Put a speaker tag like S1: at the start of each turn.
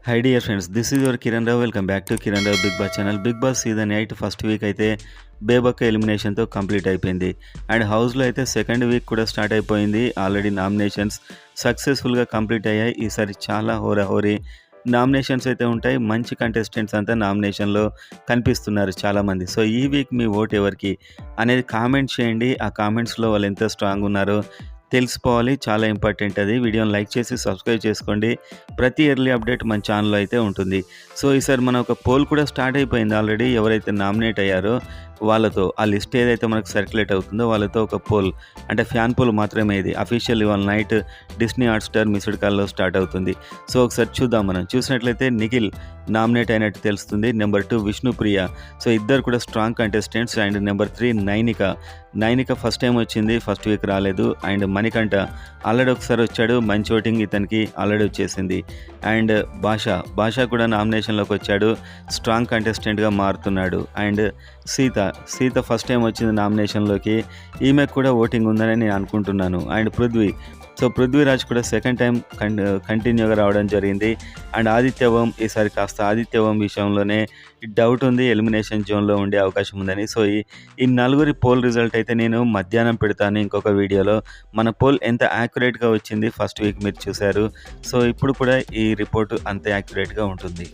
S1: High dear friends, this is your Kiran Rao. Welcome back to Kiran Rao Bigg Boss channel. Bigg Boss season 8 first week అయితే బేబక్క ఎలిమినేషన్తో complete అయిపోయింది. And హౌస్లో అయితే second week కూడా start అయిపోయింది. Already nominations సక్సెస్ఫుల్గా కంప్లీట్ అయ్యాయి. ఈసారి చాలా హోరాహోరీ నామినేషన్స్ అయితే ఉంటాయి. మంచి కంటెస్టెంట్స్ అంతా నామినేషన్లో కనిపిస్తున్నారు చాలామంది. సో ఈ వీక్ మీ ఓట్ ఎవరికి అనేది కామెంట్ చేయండి. ఆ కామెంట్స్లో వాళ్ళు ఎంత స్ట్రాంగ్ ఉన్నారో తెలుసుకోవాలి, చాలా ఇంపార్టెంట్ అది. వీడియోని లైక్ చేసి సబ్స్క్రైబ్ చేసుకోండి. ప్రతి ఎర్లీ అప్డేట్ మన ఛానల్లో అయితే ఉంటుంది. సో ఈసారి మన ఒక పోల్ కూడా స్టార్ట్ అయిపోయింది ఆల్రెడీ. ఎవరైతే నామినేట్ అయ్యారో వాళ్ళతో ఆ లిస్ట్ ఏదైతే మనకు సర్క్యులేట్ అవుతుందో వాళ్ళతో ఒక పోల్, అంటే ఫ్యాన్ పోల్ మాత్రమే. ఇది అఫీషియల్ ఇవాళ నైట్ డిస్నీ హాట్స్టార్ మిస్డ్ కాల్లో స్టార్ట్ అవుతుంది. సో ఒకసారి చూద్దాం. మనం చూసినట్లయితే నిఖిల్ నామినేట్ అయినట్టు తెలుస్తుంది. నెంబర్ 2 విష్ణుప్రియ. సో ఇద్దరు కూడా strong contestants. And number 3 Nainika first time వచ్చింది, ఫస్ట్ వీక్ రాలేదు. అండ్ మణికంఠ ఆల్రెడీ ఒకసారి వచ్చాడు, మంచి ఓటింగ్ ఇతనికి ఆల్రెడీ వచ్చేసింది. అండ్ భాష కూడా నామినేషన్లోకి వచ్చాడు, స్ట్రాంగ్ కంటెస్టెంట్గా మారుతున్నాడు. అండ్ సీత ఫస్ట్ టైం వచ్చింది నామినేషన్లోకి, ఈమెకు కూడా ఓటింగ్ ఉందని నేను అనుకుంటున్నాను. అండ్ పృథ్వీరాజ్ కూడా సెకండ్ టైం కంటిన్యూగా రావడం జరిగింది. అండ్ ఆదిత్యవం ఈసారి కాస్త ఆదిత్యవం విషయంలోనే డౌట్ ఉంది, ఎలిమినేషన్ జోన్లో ఉండే అవకాశం ఉందని. సో ఈ నలుగురి పోల్ రిజల్ట్ అయితే నేను మధ్యాహ్నం పెడతాను ఇంకొక వీడియోలో. మన పోల్ ఎంత యాక్యురేట్గా వచ్చింది ఫస్ట్ వీక్ మీరు చూశారు. సో ఇప్పుడు కూడా ఈ రిపోర్టు అంత యాక్యురేట్గా ఉంటుంది.